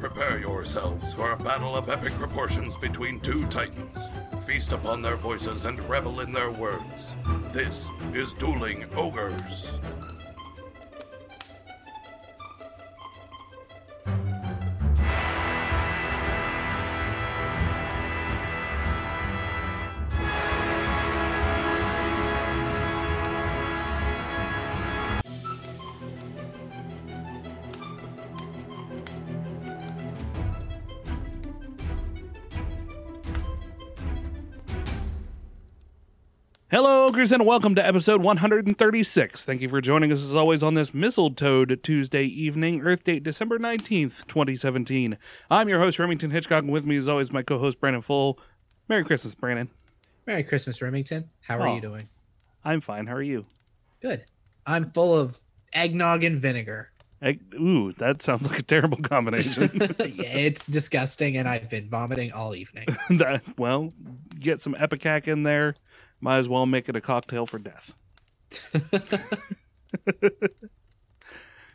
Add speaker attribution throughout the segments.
Speaker 1: Prepare yourselves for a battle of epic proportions between two titans. Feast upon their voices and revel in their words. This is Dueling Ogres.
Speaker 2: Hello, Ogres, and welcome to episode 136. Thank you for joining us, as always, on this Mistletoe Tuesday evening, Earth date December 19th, 2017. I'm your host, Remington Hitchcock, and with me, as always, my co-host, Brandon Full. Merry Christmas, Brandon.
Speaker 3: Merry Christmas, Remington. How are you doing?
Speaker 2: I'm fine. How are you?
Speaker 3: Good. I'm full of eggnog and vinegar.
Speaker 2: Ooh, that sounds like a terrible combination.
Speaker 3: Yeah, it's disgusting, and I've been vomiting all evening.
Speaker 2: Well, get some Epicac in there. Might as well make it a cocktail for death.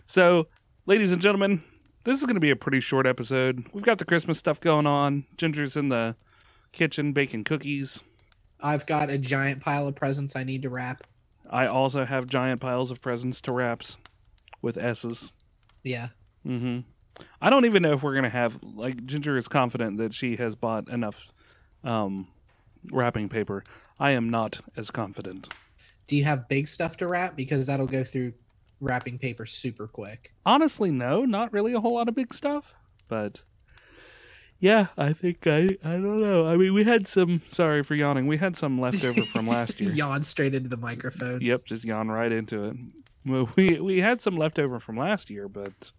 Speaker 2: So, ladies and gentlemen, this is going to be a pretty short episode. We've got the Christmas stuff going on. Ginger's in the kitchen baking cookies.
Speaker 3: I've got a giant pile of presents I need to wrap.
Speaker 2: I also have giant piles of presents to wraps with S's.
Speaker 3: Yeah.
Speaker 2: Mm-hmm. I don't even know if we're going to have, like, Ginger is confident that she has bought enough wrapping paper. I am not as confident.
Speaker 3: Do you have big stuff to wrap? Because that'll go through wrapping paper super quick.
Speaker 2: Honestly, no. Not really a whole lot of big stuff. But, yeah, I think I don't know. I mean, we had some, sorry for yawning, we had some leftover from last year.
Speaker 3: Yawn straight into the microphone.
Speaker 2: Yep, just yawn right into it. Well, we had some leftover from last year, but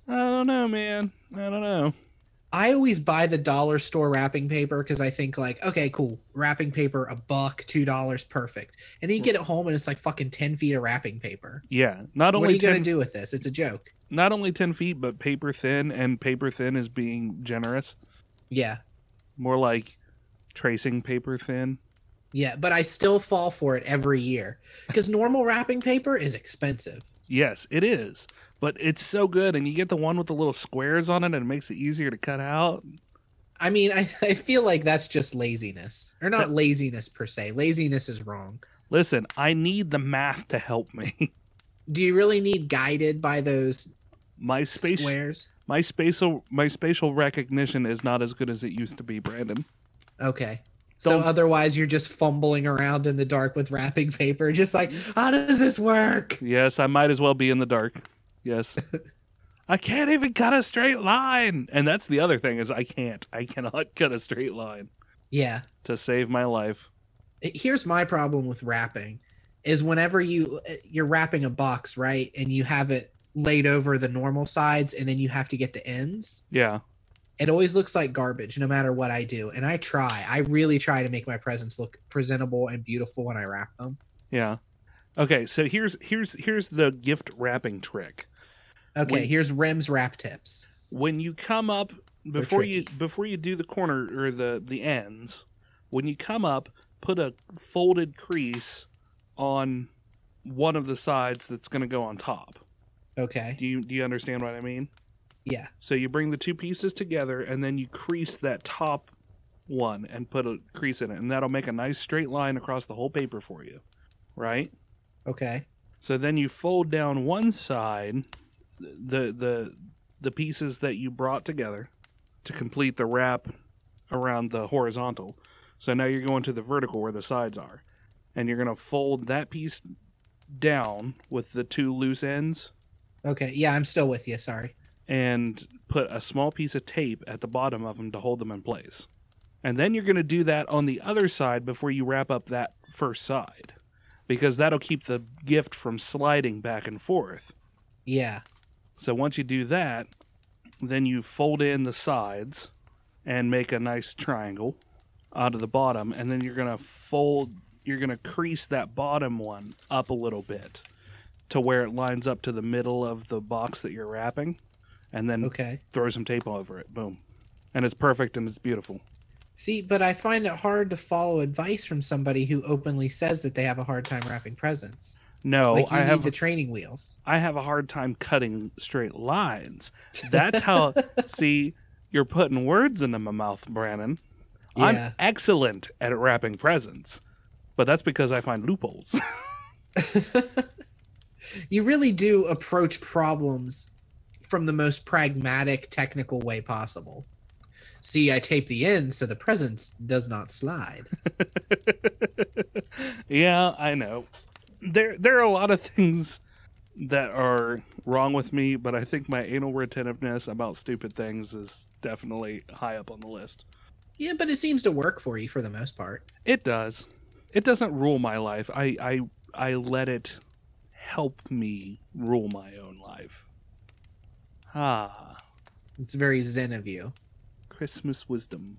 Speaker 2: I don't know, man. I don't know.
Speaker 3: I always buy the dollar store wrapping paper because I think, like, okay, cool. Wrapping paper, $1, $2, perfect. And then you get it home and it's like fucking 10 feet of wrapping paper.
Speaker 2: Yeah.
Speaker 3: What are you going to do with this? It's a joke.
Speaker 2: Not only 10 feet, but paper thin, and paper thin is being generous.
Speaker 3: Yeah.
Speaker 2: More like tracing paper thin.
Speaker 3: Yeah, but I still fall for it every year because normal wrapping paper is expensive.
Speaker 2: Yes, it is. But it's so good, and you get the one with the little squares on it, and it makes it easier to cut out.
Speaker 3: I mean, I feel like that's just laziness. Or not laziness per se. Laziness is wrong.
Speaker 2: Listen, I need the math to help me.
Speaker 3: Do you really need guided by those squares?
Speaker 2: My spatial recognition is not as good as it used to be, Brandon.
Speaker 3: Okay. So otherwise you're just fumbling around in the dark with wrapping paper, just like, how does this work?
Speaker 2: Yes, I might as well be in the dark. Yes. I can't even cut a straight line. And that's the other thing is I cannot cut a straight line.
Speaker 3: Yeah.
Speaker 2: To save my life.
Speaker 3: Here's my problem with wrapping is whenever you're wrapping a box, right? And you have it laid over the normal sides and then you have to get the ends.
Speaker 2: Yeah.
Speaker 3: It always looks like garbage no matter what I do. And I really try to make my presents look presentable and beautiful when I wrap them.
Speaker 2: Yeah. Okay, so here's the gift wrapping trick.
Speaker 3: Okay, here's Rem's wrap tips.
Speaker 2: When you come up before you do the corner or the ends, when you come up, put a folded crease on one of the sides that's going to go on top.
Speaker 3: Okay.
Speaker 2: Do you understand what I mean?
Speaker 3: Yeah.
Speaker 2: So you bring the two pieces together and then you crease that top one and put a crease in it, and that'll make a nice straight line across the whole paper for you. Right?
Speaker 3: Okay.
Speaker 2: So then you fold down one side, the pieces that you brought together to complete the wrap around the horizontal. So now you're going to the vertical where the sides are. And you're going to fold that piece down with the two loose ends.
Speaker 3: Okay. Yeah, I'm still with you. Sorry.
Speaker 2: And put a small piece of tape at the bottom of them to hold them in place. And then you're going to do that on the other side before you wrap up that first side. Because that'll keep the gift from sliding back and forth.
Speaker 3: Yeah.
Speaker 2: So once you do that, then you fold in the sides and make a nice triangle out of the bottom. And then you're going to crease that bottom one up a little bit to where it lines up to the middle of the box that you're wrapping. And then throw some tape over it. Boom. And it's perfect and it's beautiful.
Speaker 3: See, but I find it hard to follow advice from somebody who openly says that they have a hard time wrapping presents.
Speaker 2: No,
Speaker 3: Like, you need the training wheels.
Speaker 2: I have a hard time cutting straight lines. That's how. See, you're putting words into my mouth, Brandon.
Speaker 3: Yeah.
Speaker 2: I'm excellent at wrapping presents, but that's because I find loopholes.
Speaker 3: You really do approach problems from the most pragmatic, technical way possible. See, I tape the end so the present does not slide.
Speaker 2: Yeah, I know. There are a lot of things that are wrong with me, but I think my anal retentiveness about stupid things is definitely high up on the list.
Speaker 3: Yeah, but it seems to work for you for the most part.
Speaker 2: It does. It doesn't rule my life. I let it help me rule my own life. Ah,
Speaker 3: It's very zen of you.
Speaker 2: Christmas wisdom.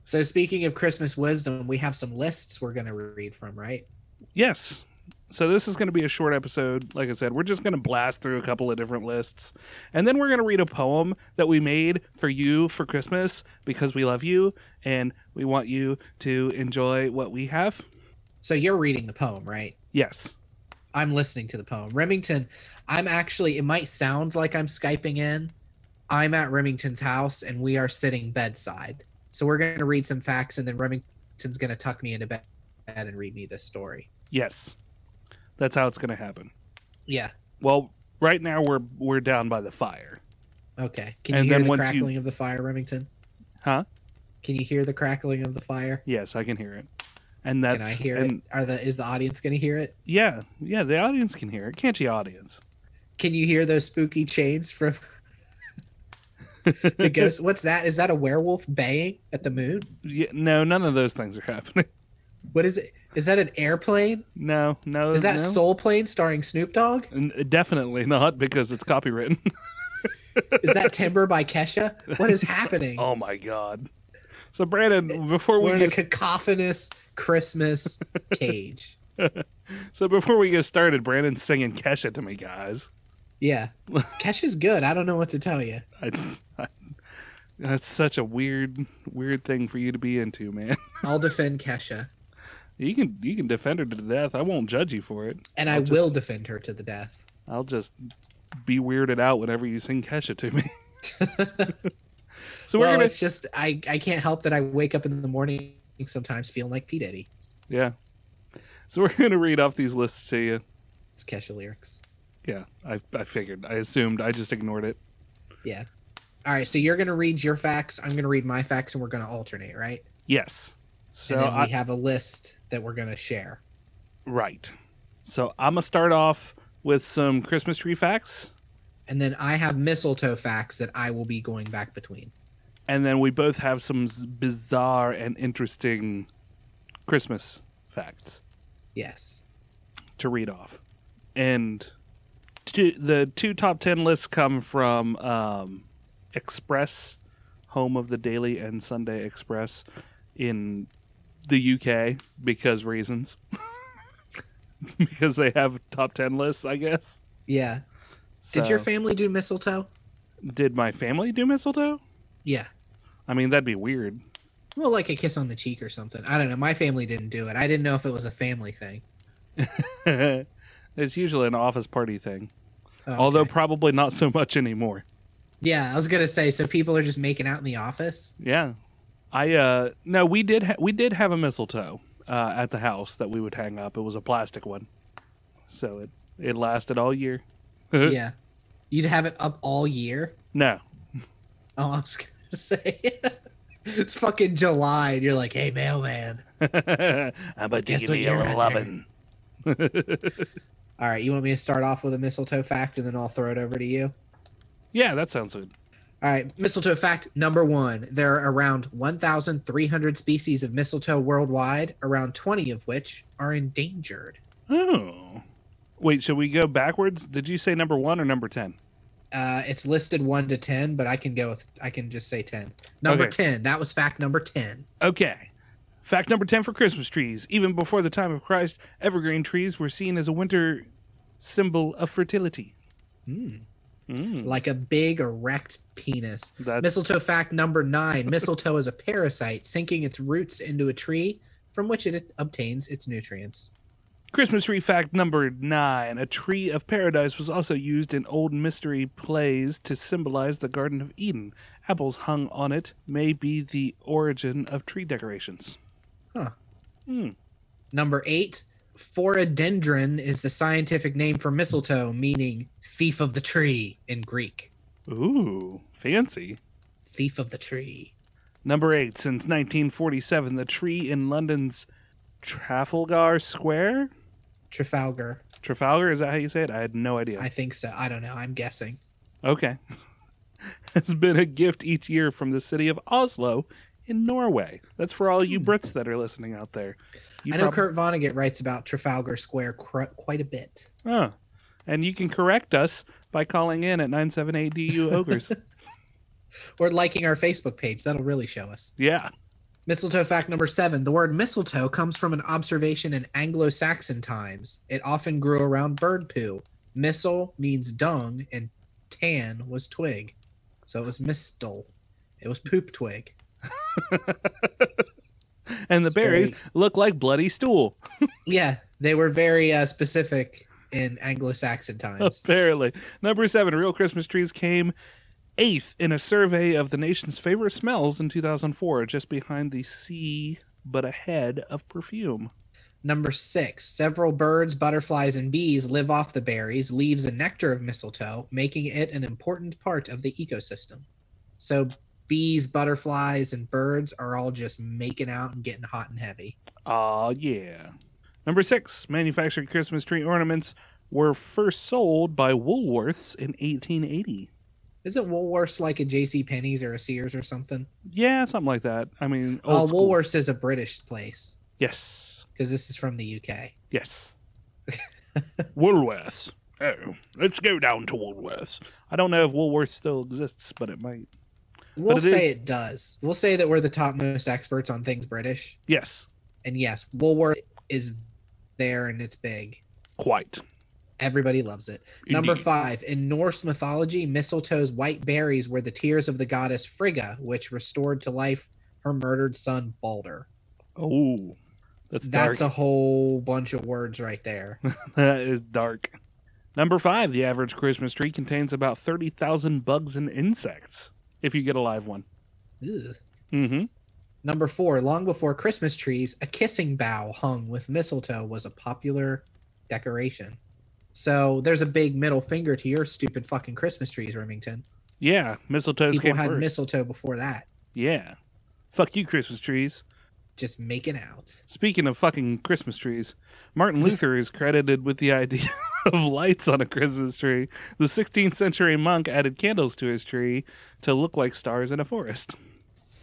Speaker 3: So speaking of Christmas wisdom, we have some lists we're going to read from, right?
Speaker 2: Yes. So this is going to be a short episode. Like I said, we're just going to blast through a couple of different lists. And then we're going to read a poem that we made for you for Christmas because we love you and we want you to enjoy what we have.
Speaker 3: So you're reading the poem, right?
Speaker 2: Yes.
Speaker 3: I'm listening to the poem. Remington, it might sound like I'm Skyping in. I'm at Remington's house and we are sitting bedside. So we're going to read some facts and then Remington's going to tuck me into bed and read me this story.
Speaker 2: Yes. That's how it's going to happen.
Speaker 3: Yeah.
Speaker 2: Well, right now we're down by the fire.
Speaker 3: Okay. Can you hear the crackling of the fire, Remington?
Speaker 2: Huh?
Speaker 3: Can you hear the crackling of the fire?
Speaker 2: Yes, I can hear it. And that's,
Speaker 3: can I hear it? Is the audience going to hear it?
Speaker 2: Yeah, the audience can hear it. Can't you, audience?
Speaker 3: Can you hear those spooky chains from the ghost? What's that? Is that a werewolf baying at the moon?
Speaker 2: Yeah, no, none of those things are happening.
Speaker 3: What is it? Is that an airplane?
Speaker 2: No.
Speaker 3: Is that Soul Plane starring Snoop Dogg?
Speaker 2: Definitely not, because it's copywritten.
Speaker 3: Is that Timber by Kesha? What is happening?
Speaker 2: Oh my God. So Brandon,
Speaker 3: we're in a cacophonous Christmas cage.
Speaker 2: So before we get started, Brandon's singing Kesha to me, guys.
Speaker 3: Yeah. Kesha's good. I don't know what to tell you.
Speaker 2: That's such a weird thing for you to be into, man.
Speaker 3: I'll defend Kesha.
Speaker 2: You can defend her to death. I won't judge you for it.
Speaker 3: And I will defend her to the death.
Speaker 2: I'll just be weirded out whenever you sing Kesha to me. So
Speaker 3: it's just I can't help that I wake up in the morning sometimes feeling like P. Diddy.
Speaker 2: Yeah. So we're gonna read off these lists to you.
Speaker 3: It's Kesha lyrics.
Speaker 2: Yeah, I figured. I assumed. I just ignored it.
Speaker 3: Yeah. All right, so you're going to read your facts. I'm going to read my facts, and we're going to alternate, right?
Speaker 2: Yes. So
Speaker 3: and then we have a list that we're going to share.
Speaker 2: Right. So I'm going to start off with some Christmas tree facts.
Speaker 3: And then I have mistletoe facts that I will be going back between.
Speaker 2: And then we both have some bizarre and interesting Christmas facts.
Speaker 3: Yes.
Speaker 2: To read off. And the two top 10 lists come from Express, home of the Daily and Sunday Express in the UK, because reasons. Because they have top 10 lists, I guess.
Speaker 3: Yeah.
Speaker 2: So,
Speaker 3: did your family do mistletoe?
Speaker 2: Did my family do mistletoe?
Speaker 3: Yeah.
Speaker 2: I mean, that'd be weird.
Speaker 3: Well, like a kiss on the cheek or something. I don't know. My family didn't do it. I didn't know if it was a family thing.
Speaker 2: It's usually an office party thing.
Speaker 3: Oh, okay.
Speaker 2: Although probably not so much anymore.
Speaker 3: Yeah, I was gonna say. So people are just making out in the office.
Speaker 2: Yeah, no, we did have a mistletoe at the house that we would hang up. It was a plastic one, so it lasted all year.
Speaker 3: Yeah, you'd have it up all year.
Speaker 2: No.
Speaker 3: Oh, I was gonna say it's fucking July, and you're like, "Hey, mailman,
Speaker 2: how about you give me a lovin'?"
Speaker 3: All right, you want me to start off with a mistletoe fact, and then I'll throw it over to you?
Speaker 2: Yeah, that sounds good.
Speaker 3: All right, mistletoe fact number 1. There are around 1,300 species of mistletoe worldwide, around 20 of which are endangered.
Speaker 2: Oh. Wait, should we go backwards? Did you say number 1 or number 10?
Speaker 3: It's listed 1 to 10, but I can just say 10. Number 10. That was fact number 10.
Speaker 2: Okay. Fact number 10 for Christmas trees. Even before the time of Christ, evergreen trees were seen as a winter symbol of fertility.
Speaker 3: Like a big erect penis. Mistletoe fact number 9. Mistletoe is a parasite, sinking its roots into a tree from which it obtains its nutrients.
Speaker 2: Christmas tree fact number 9. A tree of paradise was also used in old mystery plays to symbolize the Garden of Eden. Apples hung on it may be the origin of tree decorations.
Speaker 3: Huh. Number 8. Phoradendron is the scientific name for mistletoe, meaning thief of the tree in Greek.
Speaker 2: Ooh, fancy.
Speaker 3: Thief of the tree.
Speaker 2: Number 8. Since 1947, the tree in London's Trafalgar Square?
Speaker 3: Trafalgar.
Speaker 2: Trafalgar, is that how you say it? I had no idea.
Speaker 3: I think so. I don't know. I'm guessing.
Speaker 2: Okay. Has been a gift each year from the city of Oslo in Norway. That's for all you Brits that are listening out there.
Speaker 3: I know Kurt Vonnegut writes about Trafalgar Square quite a bit.
Speaker 2: Oh, and you can correct us by calling in at 978 DU-OGRES.
Speaker 3: Or liking our Facebook page. That'll really show us.
Speaker 2: Yeah.
Speaker 3: Mistletoe fact number 7. The word mistletoe comes from an observation in Anglo-Saxon times. It often grew around bird poo. Mistle means dung, and tan was twig. So it was mistle. It was poop twig.
Speaker 2: And the berries look like bloody stool.
Speaker 3: Yeah, they were very specific in Anglo-Saxon times.
Speaker 2: Apparently. Number 7, real Christmas trees came 8th in a survey of the nation's favorite smells in 2004, just behind the sea but ahead of perfume.
Speaker 3: Number 6, several birds, butterflies, and bees live off the berries, leaves, and nectar of mistletoe, making it an important part of the ecosystem. So bees, butterflies, and birds are all just making out and getting hot and heavy.
Speaker 2: Aw, yeah. Number 6, manufactured Christmas tree ornaments were first sold by Woolworths in 1880.
Speaker 3: Isn't Woolworths like a JCPenney's or a Sears or something?
Speaker 2: Yeah, something like that. I mean, old school.
Speaker 3: Woolworths is a British place.
Speaker 2: Yes.
Speaker 3: Because this is from the UK.
Speaker 2: Yes. Woolworths. Oh, let's go down to Woolworths. I don't know if Woolworths still exists, but it might.
Speaker 3: We'll say it does. We'll say that we're the topmost experts on things British.
Speaker 2: Yes.
Speaker 3: And yes, Woolworth is there and it's big.
Speaker 2: Quite.
Speaker 3: Everybody loves it.
Speaker 2: Indeed.
Speaker 3: Number 5, in Norse mythology, mistletoe's white berries were the tears of the goddess Frigga, which restored to life her murdered son Balder.
Speaker 2: Oh, that's dark.
Speaker 3: A whole bunch of words right there.
Speaker 2: That is dark. Number 5, the average Christmas tree contains about 30,000 bugs and insects, if you get a live one.
Speaker 3: Ugh.
Speaker 2: Mm-hmm.
Speaker 3: Number 4, long before Christmas trees, a kissing bough hung with mistletoe was a popular decoration. So there's a big middle finger to your stupid fucking Christmas trees, Remington.
Speaker 2: Yeah, mistletoes
Speaker 3: People
Speaker 2: came
Speaker 3: had
Speaker 2: first.
Speaker 3: mistletoe before that.
Speaker 2: Yeah. Fuck you, Christmas trees.
Speaker 3: Just making out.
Speaker 2: Speaking of fucking Christmas trees, Martin Luther is credited with the idea of lights on a Christmas tree. The 16th century monk added candles to his tree to look like stars in a forest.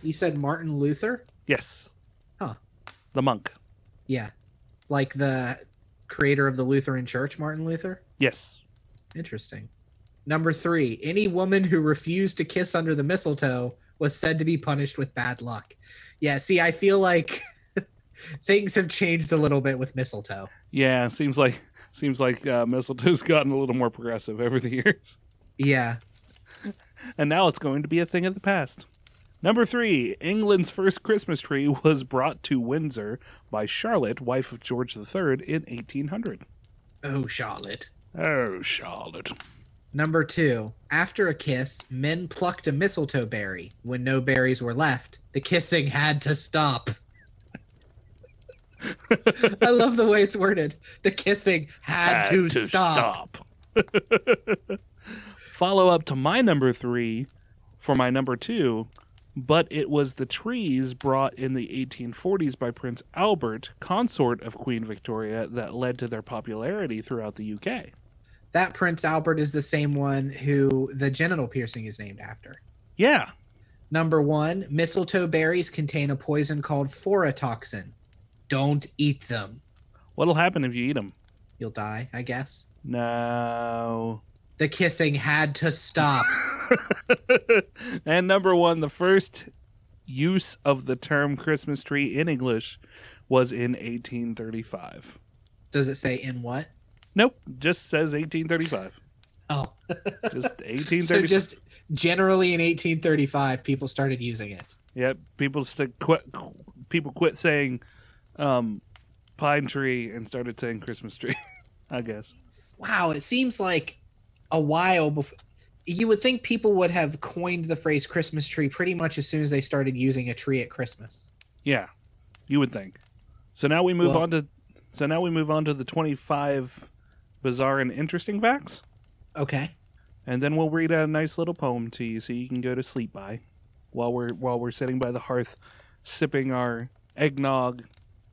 Speaker 3: You said Martin Luther?
Speaker 2: Yes.
Speaker 3: Huh.
Speaker 2: The monk.
Speaker 3: Yeah. Like the creator of the Lutheran Church, Martin Luther?
Speaker 2: Yes.
Speaker 3: Interesting. Number 3, any woman who refused to kiss under the mistletoe was said to be punished with bad luck. Yeah, see, I feel like things have changed a little bit with mistletoe.
Speaker 2: Yeah, seems like mistletoe's gotten a little more progressive over the years.
Speaker 3: Yeah.
Speaker 2: And now it's going to be a thing of the past. Number 3, England's first Christmas tree was brought to Windsor by Charlotte, wife of George III, in 1800.
Speaker 3: Oh, Charlotte.
Speaker 2: Oh, Charlotte.
Speaker 3: Number 2, after a kiss, men plucked a mistletoe berry. When no berries were left, the kissing had to stop. I love the way it's worded. The kissing had to stop.
Speaker 2: Follow up to my number 3 for my number 2, but it was the trees brought in the 1840s by Prince Albert, consort of Queen Victoria, that led to their popularity throughout the UK.
Speaker 3: That Prince Albert is the same one who the genital piercing is named after.
Speaker 2: Yeah.
Speaker 3: Number 1, mistletoe berries contain a poison called phototoxin. Don't eat them.
Speaker 2: What'll happen if you eat them?
Speaker 3: You'll die, I guess.
Speaker 2: No.
Speaker 3: The kissing had to stop.
Speaker 2: And number 1, the first use of the term Christmas tree in English was in 1835.
Speaker 3: Does it say in what?
Speaker 2: Nope, just says 1835.
Speaker 3: Oh.
Speaker 2: Just 1835.
Speaker 3: So just generally in 1835, people started using it.
Speaker 2: Yep, people quit saying pine tree and started saying Christmas tree, I guess.
Speaker 3: Wow, it seems like a while before. You would think people would have coined the phrase Christmas tree pretty much as soon as they started using a tree at Christmas.
Speaker 2: Yeah, you would think. So now we move
Speaker 3: Well-
Speaker 2: on to. So now we move on to the 25 bizarre and interesting facts,
Speaker 3: Okay.
Speaker 2: and then we'll read a nice little poem to you so you can go to sleep by, while we're sitting by the hearth, sipping our eggnog,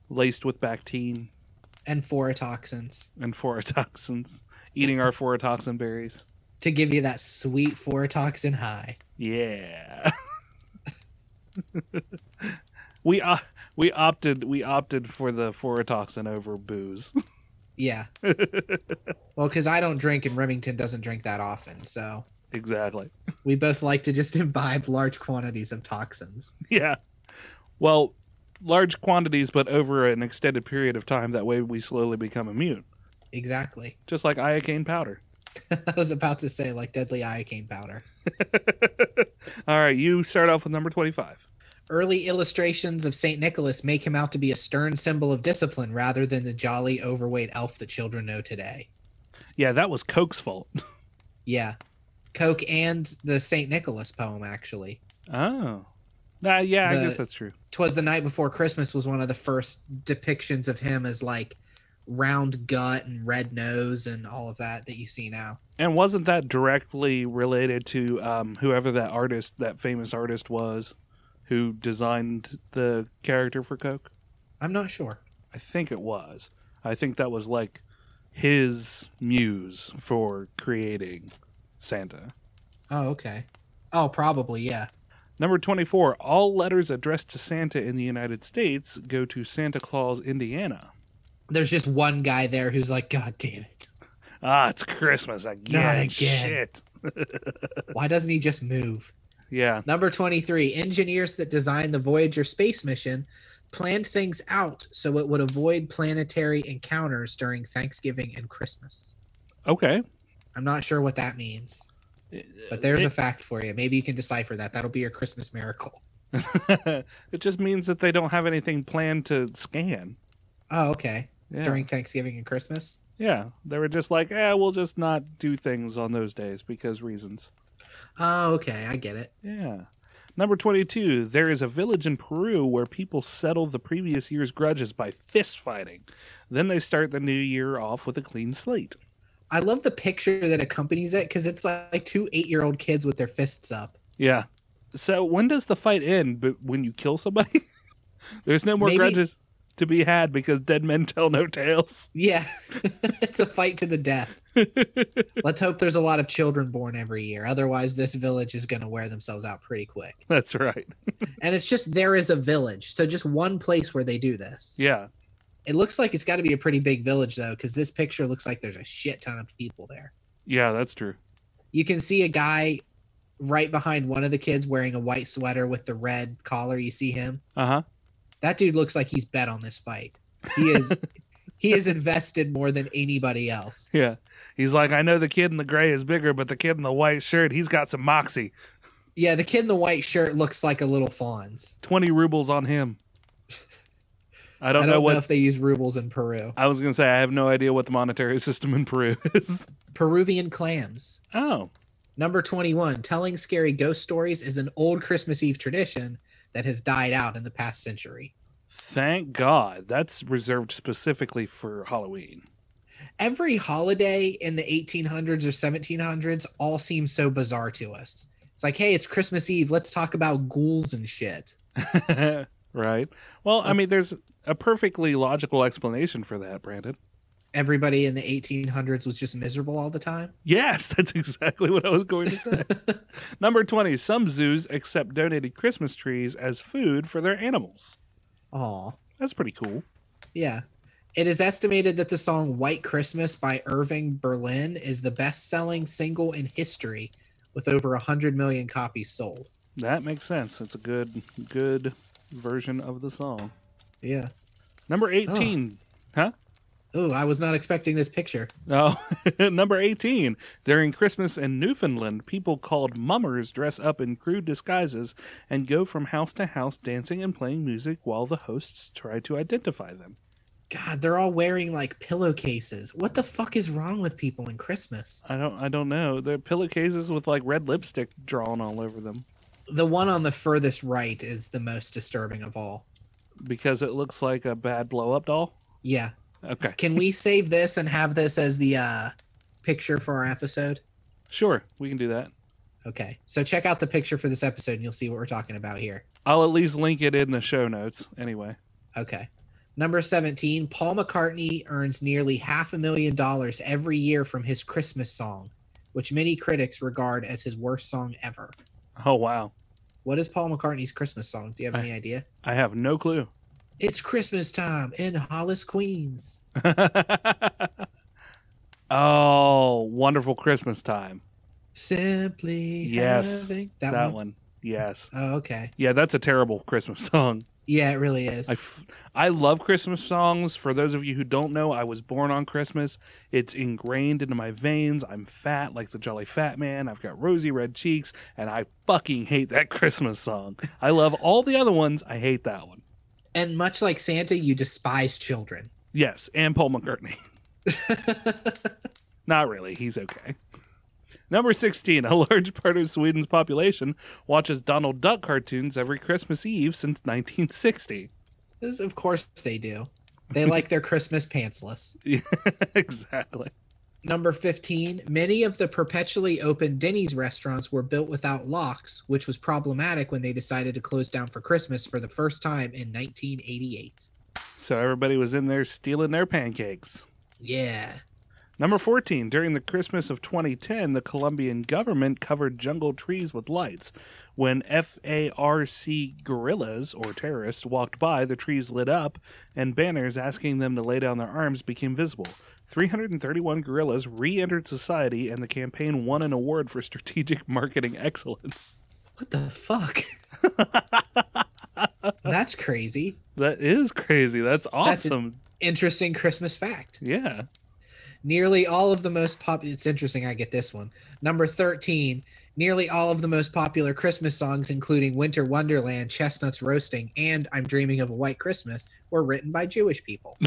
Speaker 2: laced with Bactine
Speaker 3: And phototoxins
Speaker 2: and phototoxins, eating our phototoxin berries.
Speaker 3: to give you that sweet phototoxin high.
Speaker 2: Yeah. we opted for the phototoxin over booze.
Speaker 3: Yeah. Well, because I don't drink and Remington doesn't drink that often, so
Speaker 2: Exactly.
Speaker 3: we both like to just imbibe large quantities of toxins.
Speaker 2: Yeah. Well, large quantities, but over an extended period of time. That way we slowly become immune.
Speaker 3: Exactly.
Speaker 2: Just like iocane powder.
Speaker 3: I was about to say like deadly iocane powder.
Speaker 2: All right, you start off with number 25.
Speaker 3: Early illustrations of St. Nicholas make him out to be a stern symbol of discipline rather than the jolly, overweight elf that children know today.
Speaker 2: Yeah, that was Coke's fault.
Speaker 3: Yeah. Coke and the St. Nicholas poem, actually.
Speaker 2: Oh. Yeah, I
Speaker 3: The-
Speaker 2: guess that's true.
Speaker 3: 'Twas the Night Before Christmas was one of the first depictions of him as like round gut and red nose and all of that you see now.
Speaker 2: And wasn't that directly related to whoever that famous artist was who designed the character for Coke?
Speaker 3: I'm not sure.
Speaker 2: I think it was. I think that was like his muse for creating Santa.
Speaker 3: Oh, okay. Oh, probably, yeah.
Speaker 2: Number 24. All letters addressed to Santa in the United States go to Santa Claus, Indiana.
Speaker 3: There's just one guy there who's like, God damn it.
Speaker 2: Ah, it's Christmas again.
Speaker 3: Not again.
Speaker 2: Shit.
Speaker 3: Why doesn't he just move?
Speaker 2: Yeah.
Speaker 3: Number 23. Engineers that designed the Voyager space mission planned things out so it would avoid planetary encounters during Thanksgiving and Christmas.
Speaker 2: Okay.
Speaker 3: I'm not sure what that means, but there's a fact for you. Maybe you can decipher that. That'll be your Christmas miracle.
Speaker 2: It just means that they don't have anything planned to scan.
Speaker 3: Oh, okay.
Speaker 2: Yeah.
Speaker 3: During Thanksgiving and Christmas?
Speaker 2: Yeah. They were just like, we'll just not do things on those days because reasons.
Speaker 3: Oh, okay. I get it.
Speaker 2: Yeah. Number 22. There is a village in Peru where people settle the previous year's grudges by fist fighting. Then they start the new year off with a clean slate.
Speaker 3: I love the picture that accompanies it because it's like two 8-year-old kids with their fists up.
Speaker 2: Yeah. So when does the fight end? But when you kill somebody? There's no more
Speaker 3: Maybe-
Speaker 2: grudges to be had because dead men tell no tales.
Speaker 3: Yeah. It's a fight to the death. Let's hope there's a lot of children born every year. Otherwise, this village is going to wear themselves out pretty quick.
Speaker 2: That's right.
Speaker 3: And it's just there is a village. So just one place where they do this.
Speaker 2: Yeah.
Speaker 3: It looks like it's got to be a pretty big village, though, because this picture looks like there's a shit ton of people there.
Speaker 2: Yeah, that's true.
Speaker 3: You can see a guy right behind one of the kids wearing a white sweater with the red collar. You see him?
Speaker 2: Uh-huh.
Speaker 3: That dude looks like he's bet on this fight. He is he is invested more than anybody else.
Speaker 2: Yeah. He's like, I know the kid in the gray is bigger, but the kid in the white shirt, he's got some moxie.
Speaker 3: Yeah, the kid in the white shirt looks like a little Fonz.
Speaker 2: 20 rubles on him. I
Speaker 3: don't
Speaker 2: know
Speaker 3: know
Speaker 2: what...
Speaker 3: if they use rubles in Peru.
Speaker 2: I was going to say, I have no idea what the monetary system in Peru is.
Speaker 3: Peruvian clams.
Speaker 2: Oh.
Speaker 3: Number 21. Telling scary ghost stories is an old Christmas Eve tradition that has died out in the past century.
Speaker 2: Thank God. That's reserved specifically for Halloween.
Speaker 3: Every holiday in the 1800s or 1700s all seems so bizarre to us. It's like, hey, it's Christmas Eve. Let's talk about ghouls and shit.
Speaker 2: Right. Well, I mean,
Speaker 3: Let's-
Speaker 2: there's a perfectly logical explanation for that, Brandon.
Speaker 3: Everybody in the 1800s was just miserable all the time.
Speaker 2: Yes, that's exactly what I was going to say. Number 20. Some zoos accept donated Christmas trees as food for their animals.
Speaker 3: Aw.
Speaker 2: That's pretty cool.
Speaker 3: Yeah. It is estimated that the song White Christmas by Irving Berlin is the best-selling single in history with over 100 million copies sold.
Speaker 2: That makes sense. It's a good version of the song.
Speaker 3: Yeah.
Speaker 2: Number 18. Huh?
Speaker 3: Oh, I was not expecting this picture.
Speaker 2: Oh, number 18. During Christmas in Newfoundland, people called mummers dress up in crude disguises and go from house to house dancing and playing music while the hosts try to identify them.
Speaker 3: God, they're all wearing like pillowcases. What the fuck is wrong with people in Christmas?
Speaker 2: I don't know. They're pillowcases with like red lipstick drawn all over them.
Speaker 3: The one on the furthest right is the most disturbing of all.
Speaker 2: Because it looks like a bad blow-up doll?
Speaker 3: Yeah.
Speaker 2: Okay.
Speaker 3: Can we save this and have this as the picture for our episode?
Speaker 2: Sure, we can do that.
Speaker 3: Okay. So check out the picture for this episode and you'll see what we're talking about here.
Speaker 2: I'll at least link it in the show notes anyway.
Speaker 3: Okay. Number 17, Paul McCartney earns nearly $500,000 every year from his Christmas song, which many critics regard as his worst song ever.
Speaker 2: Oh, wow.
Speaker 3: What is Paul McCartney's Christmas song? Do you have any idea?
Speaker 2: I have no clue.
Speaker 3: It's Christmas time in Hollis, Queens.
Speaker 2: Oh, Wonderful Christmas Time.
Speaker 3: Simply
Speaker 2: Yes,
Speaker 3: having...
Speaker 2: that one. Yes.
Speaker 3: Oh, okay.
Speaker 2: Yeah, that's a terrible Christmas song.
Speaker 3: Yeah, it really is.
Speaker 2: I love Christmas songs. For those of you who don't know, I was born on Christmas. It's ingrained into my veins. I'm fat like the Jolly Fat Man. I've got rosy red cheeks, and I fucking hate that Christmas song. I love all the other ones. I hate that one.
Speaker 3: And much like Santa, you despise children.
Speaker 2: Yes, and Paul McCartney. Not really. He's okay. Number 16. A large part of Sweden's population watches Donald Duck cartoons every Christmas Eve since 1960.
Speaker 3: This, of course they do. They like their Christmas pantsless.
Speaker 2: Yeah, exactly.
Speaker 3: Number 15. Many of the perpetually open Denny's restaurants were built without locks, which was problematic when they decided to close down for Christmas for the first time in 1988.
Speaker 2: So everybody was in there stealing their pancakes.
Speaker 3: Yeah.
Speaker 2: Number 14. During the Christmas of 2010, the Colombian government covered jungle trees with lights. When FARC guerrillas, or terrorists, walked by, the trees lit up, and banners asking them to lay down their arms became visible. 331 guerrillas re-entered society, and the campaign won an award for strategic marketing excellence.
Speaker 3: What the fuck? That's crazy.
Speaker 2: That is crazy. That's awesome.
Speaker 3: That's an interesting Christmas fact.
Speaker 2: Yeah.
Speaker 3: Nearly all of the most popular... It's interesting I get this one. Number 13. Nearly all of the most popular Christmas songs, including Winter Wonderland, Chestnuts Roasting, and I'm Dreaming of a White Christmas, were written by Jewish people.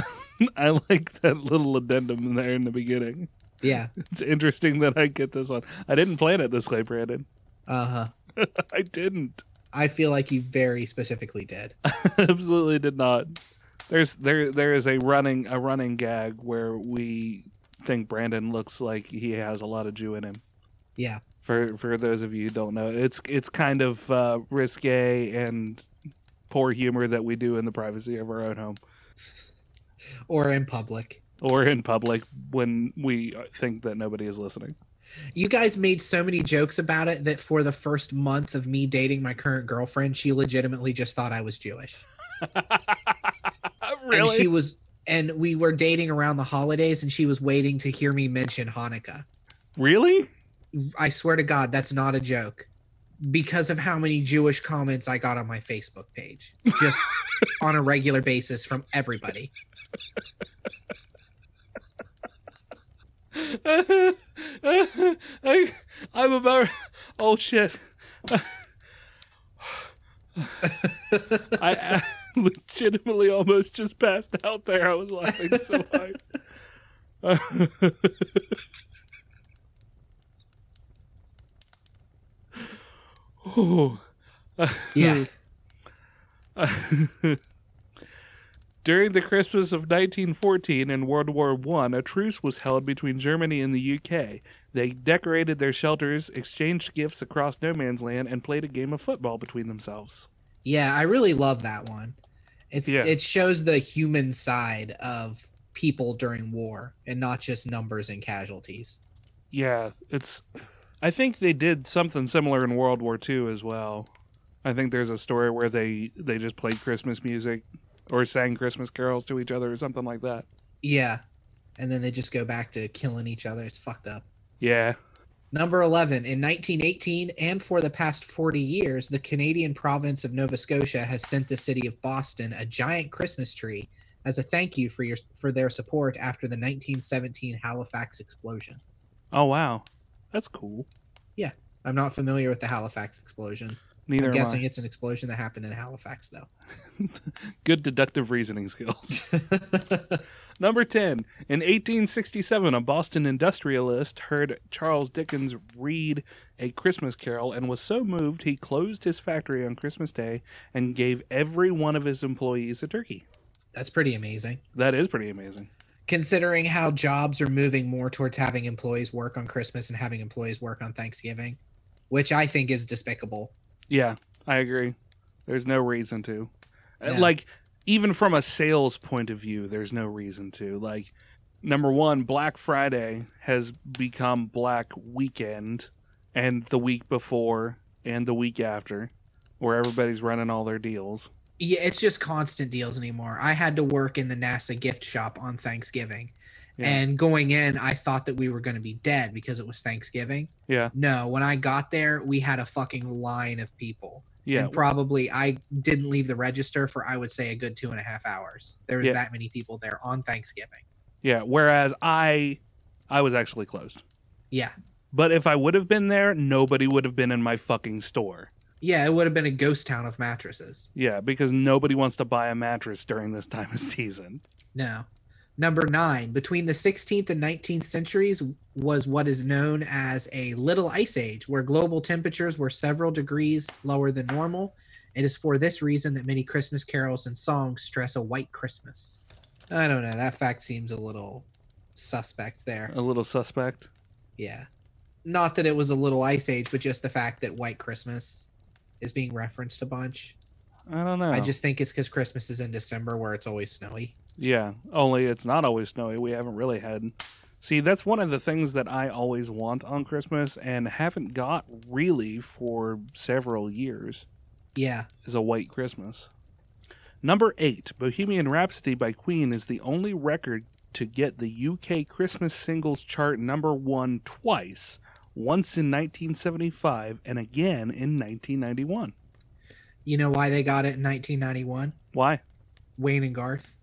Speaker 2: I like that little addendum in there in the beginning.
Speaker 3: Yeah.
Speaker 2: It's interesting that I get this one. I didn't plan it this way, Brandon.
Speaker 3: Uh-huh.
Speaker 2: I didn't.
Speaker 3: I feel like you very specifically did.
Speaker 2: Absolutely did not. There is a running gag where we think Brandon looks like he has a lot of Jew in him.
Speaker 3: Yeah.
Speaker 2: For those of you who don't know, it's kind of risque and poor humor that we do in the privacy of our own home.
Speaker 3: Or in public.
Speaker 2: Or in public when we think that nobody is listening.
Speaker 3: You guys made so many jokes about it that for the first month of me dating my current girlfriend, she legitimately just thought I was Jewish.
Speaker 2: Really?
Speaker 3: And we were dating around the holidays, and she was waiting to hear me mention Hanukkah.
Speaker 2: Really?
Speaker 3: I swear to God, that's not a joke. Because of how many Jewish comments I got on my Facebook page. Just on a regular basis from everybody.
Speaker 2: I'm about... Oh, shit. I legitimately almost just passed out there. I was laughing so hard. Oh.
Speaker 3: Yeah.
Speaker 2: During the Christmas of 1914 and World War I, a truce was held between Germany and the UK. They decorated their shelters, exchanged gifts across no man's land, and played a game of football between themselves.
Speaker 3: Yeah, I really love that one. It shows the human side of people during war and not just numbers and casualties.
Speaker 2: Yeah, I think they did something similar in World War II as well. I think there's a story where they just played Christmas music or sang Christmas carols to each other or something like that.
Speaker 3: Yeah. And then they just go back to killing each other. It's fucked up.
Speaker 2: Yeah.
Speaker 3: Number 11. In 1918 and for the past 40 years, the Canadian province of Nova Scotia has sent the city of Boston a giant Christmas tree as a thank you for their support after the 1917 Halifax explosion.
Speaker 2: Oh, wow. That's cool.
Speaker 3: Yeah, I'm not familiar with the Halifax explosion.
Speaker 2: Neither
Speaker 3: I'm
Speaker 2: am
Speaker 3: guessing
Speaker 2: I.
Speaker 3: it's an explosion that happened in Halifax, though.
Speaker 2: Good deductive reasoning skills. Number 10. In 1867, a Boston industrialist heard Charles Dickens read A Christmas Carol and was so moved he closed his factory on Christmas Day and gave every one of his employees a turkey.
Speaker 3: That's pretty amazing.
Speaker 2: That is pretty amazing.
Speaker 3: Considering how jobs are moving more towards having employees work on Christmas and having employees work on Thanksgiving, which I think is despicable.
Speaker 2: Yeah, I agree. There's no reason to.
Speaker 3: Yeah.
Speaker 2: Like, even from a sales point of view, there's no reason to. Like, number one, Black Friday has become Black Weekend, and the week before and the week after, where everybody's running all their deals.
Speaker 3: Yeah, it's just constant deals anymore. I had to work in the NASA gift shop on Thanksgiving.
Speaker 2: Yeah.
Speaker 3: And going in, I thought that we were going to be dead because it was Thanksgiving.
Speaker 2: Yeah.
Speaker 3: No, when I got there, we had a fucking line of people.
Speaker 2: Yeah.
Speaker 3: And probably I didn't leave the register for, I would say, a good 2.5 hours. There was that many people there on Thanksgiving.
Speaker 2: Yeah. Whereas I was actually closed.
Speaker 3: Yeah.
Speaker 2: But if I would have been there, nobody would have been in my fucking store.
Speaker 3: Yeah, it would have been a ghost town of mattresses.
Speaker 2: Yeah, because nobody wants to buy a mattress during this time of season.
Speaker 3: No. Number 9, between the 16th and 19th centuries was what is known as a Little Ice Age, where global temperatures were several degrees lower than normal. It is for this reason that many Christmas carols and songs stress a white Christmas. I don't know. That fact seems a little suspect there.
Speaker 2: A little suspect?
Speaker 3: Yeah. Not that it was a Little Ice Age, but just the fact that white Christmas is being referenced a bunch.
Speaker 2: I don't know.
Speaker 3: I just think it's because Christmas is in December where it's always snowy.
Speaker 2: Yeah, only it's not always snowy. We haven't really had... See, that's one of the things that I always want on Christmas and haven't got really for several years.
Speaker 3: Yeah.
Speaker 2: Is a white Christmas. Number 8, Bohemian Rhapsody by Queen is the only record to get the UK Christmas singles chart number 1 twice, once in 1975 and again in 1991.
Speaker 3: You know why they got it in 1991?
Speaker 2: Why?
Speaker 3: Wayne and Garth.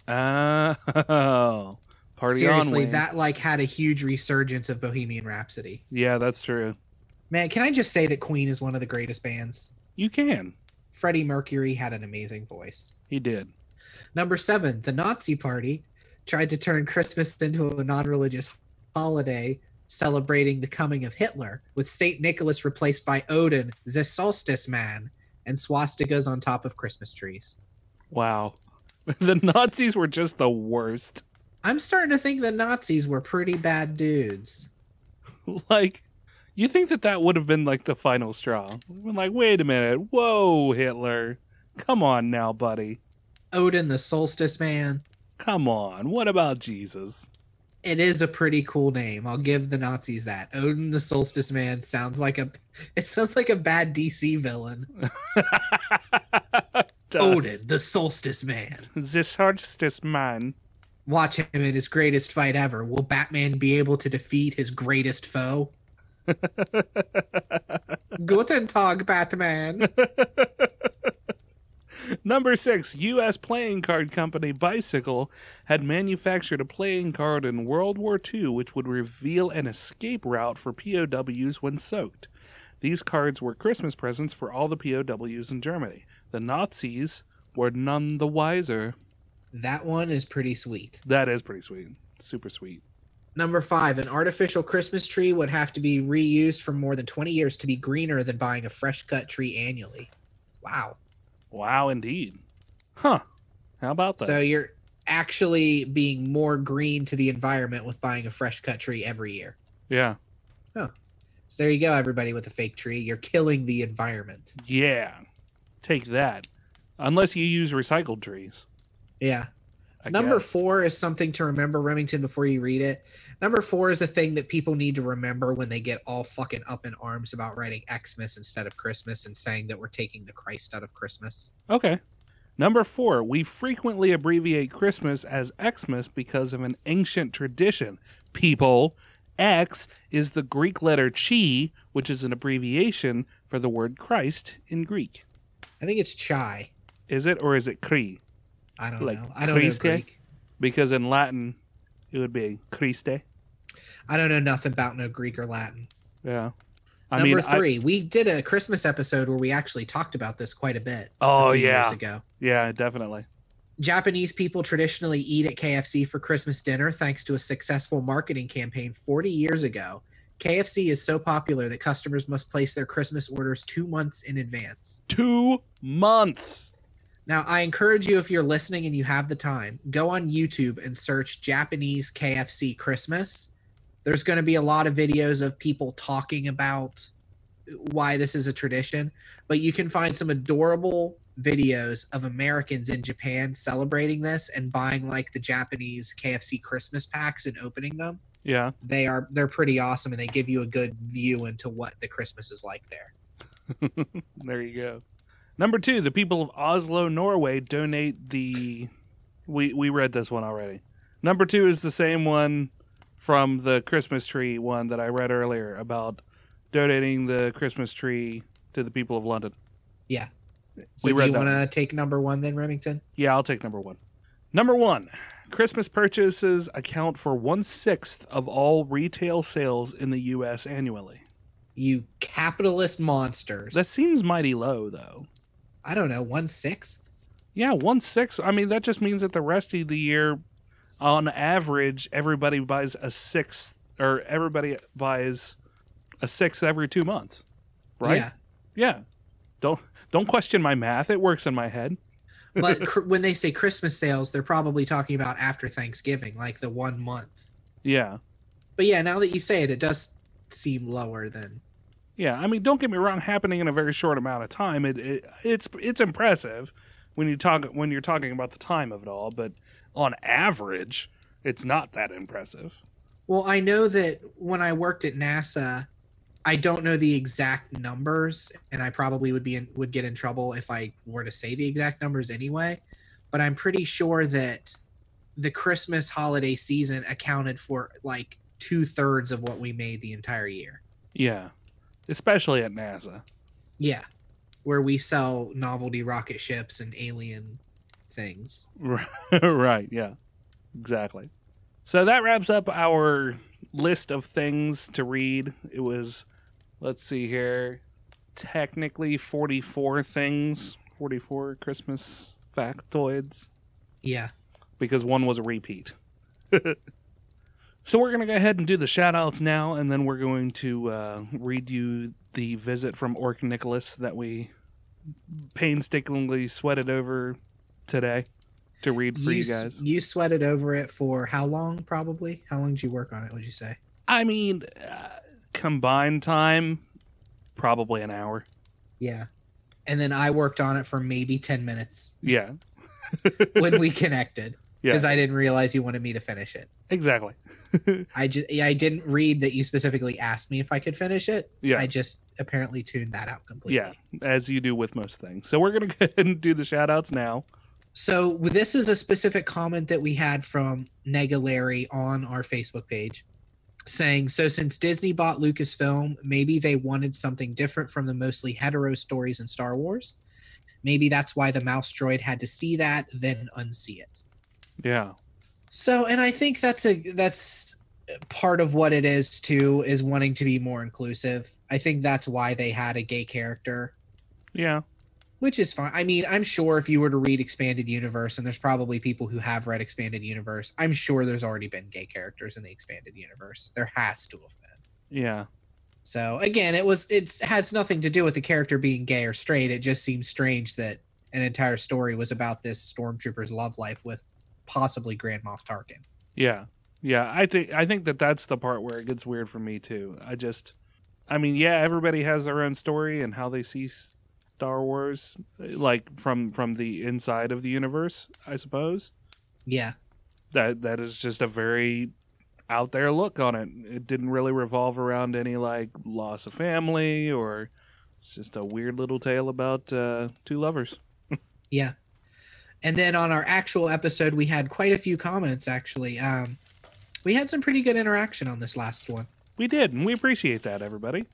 Speaker 2: Oh, party
Speaker 3: Seriously,
Speaker 2: on, Wayne.
Speaker 3: that had a huge resurgence of Bohemian Rhapsody.
Speaker 2: Yeah, that's true.
Speaker 3: Man, can I just say that Queen is one of the greatest bands?
Speaker 2: You can.
Speaker 3: Freddie Mercury had an amazing voice.
Speaker 2: He did.
Speaker 3: Number 7, the Nazi Party tried to turn Christmas into a non-religious holiday celebrating the coming of Hitler, with St. Nicholas replaced by Odin, the Solstice Man, and swastikas on top of Christmas trees.
Speaker 2: Wow. The Nazis were just the worst.
Speaker 3: I'm starting to think the Nazis were pretty bad dudes.
Speaker 2: Like, you think that would have been like the final straw. We're like, wait a minute. Whoa, Hitler. Come on now, buddy.
Speaker 3: Odin, the Solstice Man.
Speaker 2: Come on. What about Jesus?
Speaker 3: It is a pretty cool name. I'll give the Nazis that. Odin, the Solstice Man sounds like a bad DC villain. Odin, the Solstice Man.
Speaker 2: The Solstice Man.
Speaker 3: Watch him in his greatest fight ever. Will Batman be able to defeat his greatest foe? Guten Tag, Batman.
Speaker 2: Number 6, U.S. playing card company Bicycle had manufactured a playing card in World War II which would reveal an escape route for POWs when soaked. These cards were Christmas presents for all the POWs in Germany. The Nazis were none the wiser.
Speaker 3: That one is pretty sweet.
Speaker 2: That is pretty sweet. Super sweet.
Speaker 3: Number 5, an artificial Christmas tree would have to be reused for more than 20 years to be greener than buying a fresh cut tree annually. Wow.
Speaker 2: Wow, indeed. Huh. How about that?
Speaker 3: So you're actually being more green to the environment with buying a fresh cut tree every year.
Speaker 2: Yeah.
Speaker 3: Oh. So there you go, everybody with a fake tree. You're killing the environment.
Speaker 2: Yeah. Take that. Unless you use recycled trees.
Speaker 3: Yeah.
Speaker 2: I
Speaker 3: Number
Speaker 2: guess.
Speaker 3: 4 is something to remember, Remington, before you read it. Number 4 is a thing that people need to remember when they get all fucking up in arms about writing Xmas instead of Christmas and saying that we're taking the Christ out of Christmas.
Speaker 2: Okay. Number 4, we frequently abbreviate Christmas as Xmas because of an ancient tradition. People, X is the Greek letter chi, which is an abbreviation for the word Christ in Greek.
Speaker 3: I think it's chai.
Speaker 2: Is it, or is it kri?
Speaker 3: I don't
Speaker 2: Like
Speaker 3: know. I don't know
Speaker 2: Christe?
Speaker 3: Greek.
Speaker 2: Because in Latin, it would be Christe.
Speaker 3: I don't know nothing about no Greek or Latin.
Speaker 2: Yeah.
Speaker 3: Number 3, we did a Christmas episode where we actually talked about this quite a bit
Speaker 2: Oh,
Speaker 3: a few
Speaker 2: yeah.
Speaker 3: years ago.
Speaker 2: Yeah, definitely.
Speaker 3: Japanese people traditionally eat at KFC for Christmas dinner thanks to a successful marketing campaign 40 years ago. KFC is so popular that customers must place their Christmas orders 2 months in advance.
Speaker 2: 2 months.
Speaker 3: Now, I encourage you, if you're listening and you have the time, go on YouTube and search Japanese KFC Christmas. There's going to be a lot of videos of people talking about why this is a tradition, but you can find some adorable videos of Americans in Japan celebrating this and buying like the Japanese KFC Christmas packs and opening them.
Speaker 2: Yeah.
Speaker 3: They're pretty awesome, and they give you a good view into what the Christmas is like there.
Speaker 2: There you go. Number 2, the people of Oslo, Norway donate the... We read this one already. Number 2 is the same one from the Christmas tree one that I read earlier about donating the Christmas tree to the people of London.
Speaker 3: Yeah. So do you want to take number 1 then, Remington?
Speaker 2: Yeah, I'll take number 1. Number 1, Christmas purchases account for 1/6 of all retail sales in the U.S. annually.
Speaker 3: You capitalist monsters.
Speaker 2: That seems mighty low, though.
Speaker 3: I don't know, 1/6?
Speaker 2: Yeah, 1/6. I mean, that just means that the rest of the year, on average, everybody buys a sixth every 2 months, right?
Speaker 3: Yeah.
Speaker 2: Yeah. Don't question my math. It works in my head.
Speaker 3: But when they say Christmas sales, they're probably talking about after Thanksgiving, like the 1 month.
Speaker 2: Yeah.
Speaker 3: But yeah, now that you say it, it does seem lower than.
Speaker 2: Yeah, I mean, don't get me wrong. Happening in a very short amount of time, it's impressive when you're talking about the time of it all. But on average, it's not that impressive.
Speaker 3: Well, I know that when I worked at NASA, I don't know the exact numbers, and I probably would get in trouble if I were to say the exact numbers anyway. But I'm pretty sure that the Christmas holiday season accounted for like 2/3 of what we made the entire year.
Speaker 2: Yeah, especially at NASA.
Speaker 3: Yeah, where we sell novelty rocket ships and alien things.
Speaker 2: Right, yeah, exactly. So that wraps up our list of things to read. It was, let's see here, technically 44 things, 44 Christmas factoids.
Speaker 3: Yeah.
Speaker 2: Because one was a repeat. So we're going to go ahead and do the shout-outs now, and then we're going to read you the visit from Orc Nicholas that we painstakingly sweated over today to read for you guys.
Speaker 3: You sweated over it for how long, probably? How long did you work on it, would you say?
Speaker 2: I mean, combined time, probably an hour.
Speaker 3: Yeah. And then I worked on it for maybe 10 minutes.
Speaker 2: Yeah.
Speaker 3: When we connected. Because
Speaker 2: Yeah.
Speaker 3: I didn't realize you wanted me to finish it.
Speaker 2: Exactly.
Speaker 3: I didn't read that you specifically asked me if I could finish it.
Speaker 2: Yeah.
Speaker 3: I just apparently tuned that out completely.
Speaker 2: Yeah, as you do with most things. So we're going to go ahead and do the shout-outs now.
Speaker 3: So this is a specific comment that we had from Nega Larry on our Facebook page saying, so since Disney bought Lucasfilm, maybe they wanted something different from the mostly hetero stories in Star Wars. Maybe that's why the mouse droid had to see that, then unsee it.
Speaker 2: Yeah.
Speaker 3: So, and I think that's part of what it is too, is wanting to be more inclusive. I think that's why they had a gay character.
Speaker 2: Yeah.
Speaker 3: Which is fine. I mean, I'm sure if you were to read Expanded Universe, and there's probably people who have read Expanded Universe, I'm sure there's already been gay characters in the Expanded Universe. There has to have been.
Speaker 2: Yeah.
Speaker 3: So again, it has nothing to do with the character being gay or straight. It just seems strange that an entire story was about this stormtrooper's love life with possibly Grand Moff Tarkin.
Speaker 2: Yeah. Yeah, I think that's the part where it gets weird for me too. I mean, yeah, everybody has their own story and how they see Star Wars, like from the inside of the universe, I suppose.
Speaker 3: Yeah.
Speaker 2: That is just a very out there look on it. It didn't really revolve around any like loss of family, or it's just a weird little tale about two lovers.
Speaker 3: Yeah. And then on our actual episode, we had quite a few comments, actually. We had some pretty good interaction on this last one.
Speaker 2: We did, and we appreciate that, everybody.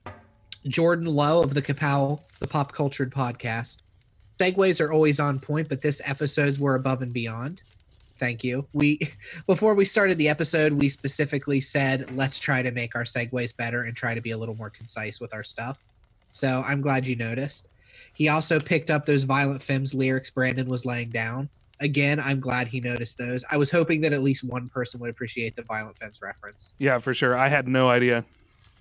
Speaker 3: Jordan Lowe of the Kapow, the Pop Cultured Podcast, segues are always on point, but this episodes were above and beyond. Thank you. Before we started the episode, we specifically said, let's try to make our segues better and try to be a little more concise with our stuff. So I'm glad you noticed. He also picked up those Violent Femmes lyrics Brandon was laying down. Again, I'm glad he noticed those. I was hoping that at least one person would appreciate the Violent Femmes reference.
Speaker 2: Yeah, for sure. I had no idea.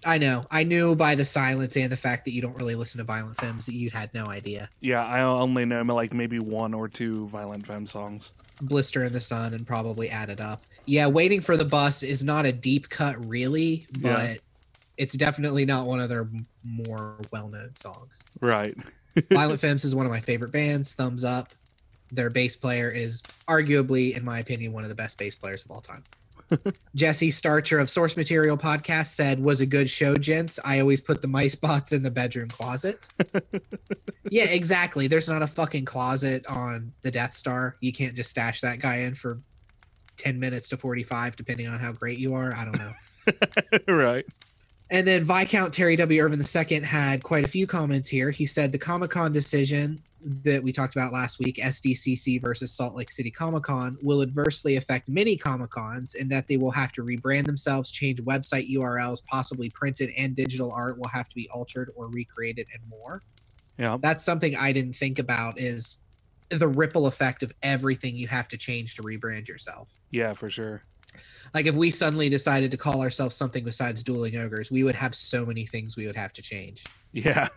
Speaker 3: I know. I knew by the silence and the fact that you don't really listen to Violent Femmes that you had no idea.
Speaker 2: Yeah, I only know like maybe 1 or 2 Violent Femmes songs.
Speaker 3: Blister in the Sun and probably Add It Up. Yeah, Waiting for the Bus is not a deep cut really, but it's definitely not one of their more well-known songs.
Speaker 2: Right.
Speaker 3: Violent Femmes is one of my favorite bands. Thumbs up. Their bass player is arguably, in my opinion, one of the best bass players of all time. Jesse Starcher of Source Material Podcast said, was a good show, gents. I always put the mice bots in the bedroom closet. Yeah, exactly. There's not a fucking closet on the Death Star. You can't just stash that guy in for 10 minutes to 45, depending on how great you are. I don't know.
Speaker 2: Right.
Speaker 3: And then Viscount Terry W. Irvin II had quite a few comments here. He said the Comic-Con decision that we talked about last week, SDCC versus Salt Lake City Comic-Con, will adversely affect many Comic-Cons in that they will have to rebrand themselves, change website URLs, possibly printed and digital art will have to be altered or recreated and more.
Speaker 2: Yeah.
Speaker 3: That's something I didn't think about, is the ripple effect of everything you have to change to rebrand yourself.
Speaker 2: Yeah, for sure.
Speaker 3: Like if we suddenly decided to call ourselves something besides Dueling Ogres, we would have so many things we would have to change.
Speaker 2: Yeah.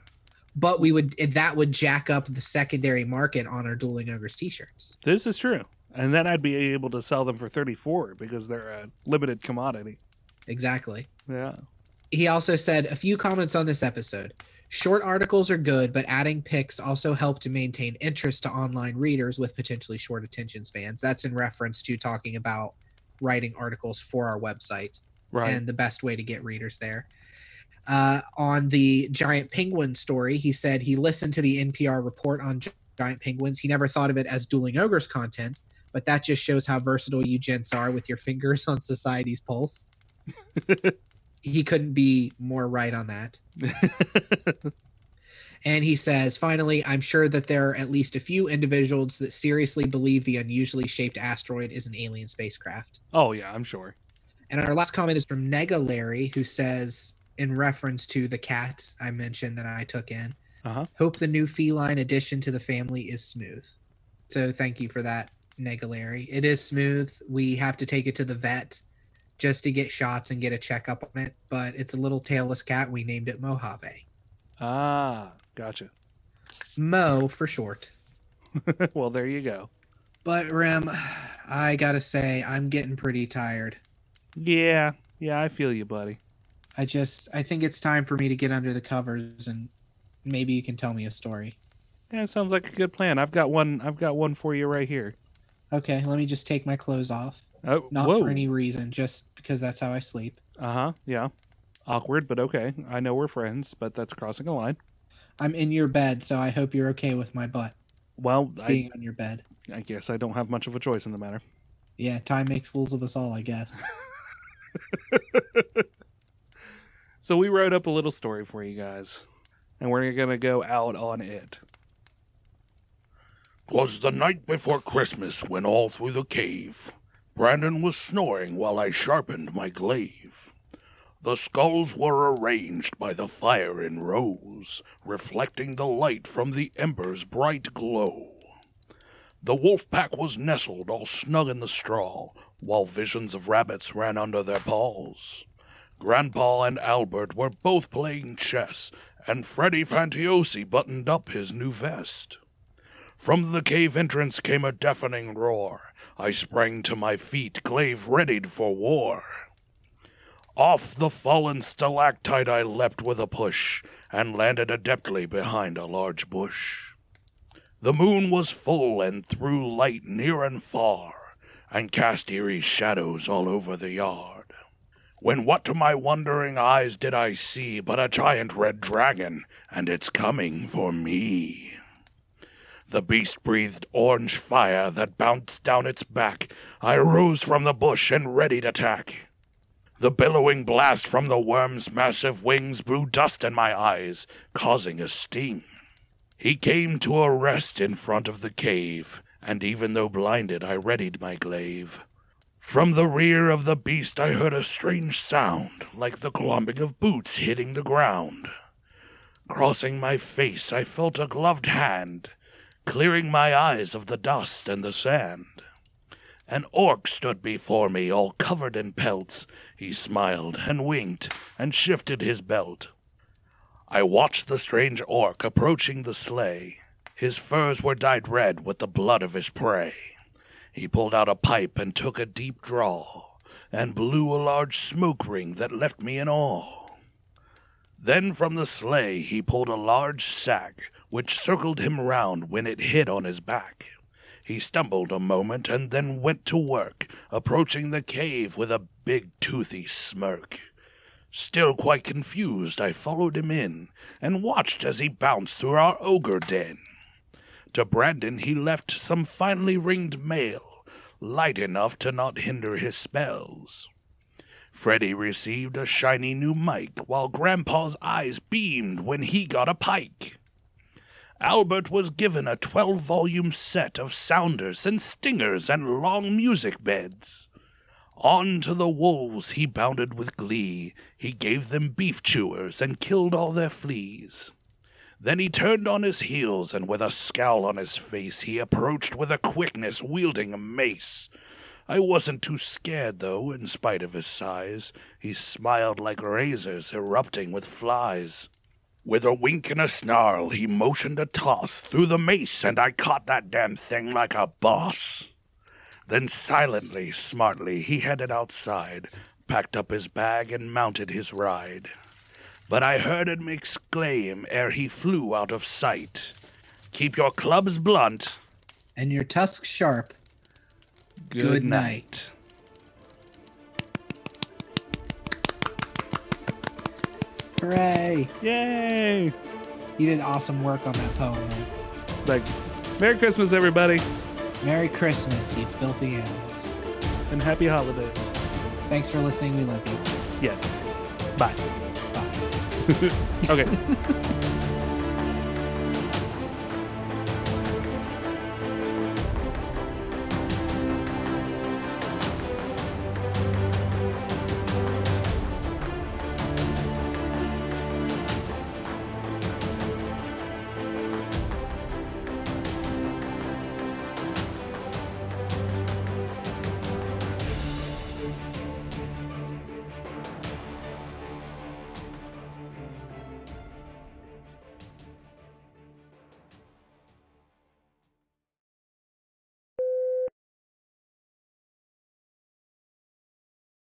Speaker 3: But that would jack up the secondary market on our Dueling Ogres t-shirts.
Speaker 2: This is true. And then I'd be able to sell them for $34 because they're a limited commodity.
Speaker 3: Exactly.
Speaker 2: Yeah.
Speaker 3: He also said a few comments on this episode. Short articles are good, but adding pics also help to maintain interest to online readers with potentially short attention spans. That's in reference to talking about writing articles for our website, right, and the best way to get readers there. On the giant penguin story, he said he listened to the NPR report on giant penguins. He never thought of it as Dueling Ogres content, but that just shows how versatile you gents are with your fingers on society's pulse. He couldn't be more right on that. And he says, finally, I'm sure that there are at least a few individuals that seriously believe the unusually shaped asteroid is an alien spacecraft.
Speaker 2: Oh, yeah, I'm sure.
Speaker 3: And our last comment is from Nega Larry, who says, in reference to the cat I mentioned that I took in, hope the new feline addition to the family is smooth. So thank you for that, Nega Larry. It is smooth. We have to take it to the vet just to get shots and get a checkup on it. But it's a little tailless cat. We named it Mojave.
Speaker 2: Ah, gotcha.
Speaker 3: Mo for short.
Speaker 2: Well, there you go.
Speaker 3: But Rem, I gotta say, I'm getting pretty tired.
Speaker 2: Yeah, I feel you, buddy.
Speaker 3: I think it's time for me to get under the covers and maybe you can tell me a story.
Speaker 2: Yeah, sounds like a good plan. I've got one for you right here.
Speaker 3: Okay, let me just take my clothes off.
Speaker 2: Oh,
Speaker 3: not
Speaker 2: whoa.
Speaker 3: for any reason, just because that's how I sleep.
Speaker 2: Yeah. Awkward, but okay. I know we're friends, but that's crossing a line.
Speaker 3: I'm in your bed, so I hope you're okay with my butt.
Speaker 2: Well,
Speaker 3: being on your bed.
Speaker 2: I guess I don't have much of a choice in the matter.
Speaker 3: Yeah, time makes fools of us all, I guess.
Speaker 2: So we wrote up a little story for you guys, and we're going to go out on it.
Speaker 1: 'Twas the night before Christmas when all through the cave Brandon was snoring while I sharpened my glaive. The skulls were arranged by the fire in rows, reflecting the light from the embers' bright glow. The wolf pack was nestled all snug in the straw, while visions of rabbits ran under their paws. Grandpa and Albert were both playing chess, and Freddie Fantiosi buttoned up his new vest. From the cave entrance came a deafening roar. I sprang to my feet, glaive readied for war. Off the fallen stalactite I leapt with a push, and landed adeptly behind a large bush. The moon was full and threw light near and far, and cast eerie shadows all over the yard. When what to my wondering eyes did I see but a giant red dragon, and it's coming for me. The beast breathed orange fire that bounced down its back. I rose from the bush and readied attack. The billowing blast from the worm's massive wings blew dust in my eyes, causing a sting. He came to a rest in front of the cave, and even though blinded, I readied my glaive. From the rear of the beast I heard a strange sound, like the clomping of boots hitting the ground. Crossing my face, I felt a gloved hand, clearing my eyes of the dust and the sand. An orc stood before me, all covered in pelts. He smiled and winked and shifted his belt. I watched the strange orc approaching the sleigh. His furs were dyed red with the blood of his prey. He pulled out a pipe and took a deep draw, and blew a large smoke ring that left me in awe. Then from the sleigh he pulled a large sack, which circled him round when it hit on his back. He stumbled a moment and then went to work, approaching the cave with a big toothy smirk. Still quite confused, I followed him in, and watched as he bounced through our ogre den. To Brandon he left some finely ringed mail, light enough to not hinder his spells. Freddie received a shiny new mic, while Grandpa's eyes beamed when he got a pike. Albert was given a 12-volume set of sounders and stingers and long music beds. On to the wolves he bounded with glee. He gave them beef chewers and killed all their fleas. Then he turned on his heels, and with a scowl on his face, he approached with a quickness wielding a mace. I wasn't too scared, though, in spite of his size. He smiled like razors erupting with flies. With a wink and a snarl, he motioned a toss through the mace, and I caught that damn thing like a boss. Then silently, smartly, he headed outside, packed up his bag, and mounted his ride. But I heard him exclaim ere he flew out of sight, "Keep your clubs blunt,
Speaker 3: and your tusks sharp. Good night." Hooray!
Speaker 2: Yay!
Speaker 3: You did awesome work on that poem, man.
Speaker 2: Thanks. Merry Christmas, everybody,
Speaker 3: Merry Christmas, you filthy animals.
Speaker 2: and happy holidays.
Speaker 3: Thanks for listening. We love you.
Speaker 2: Yes. Bye.
Speaker 3: Bye.
Speaker 2: Okay.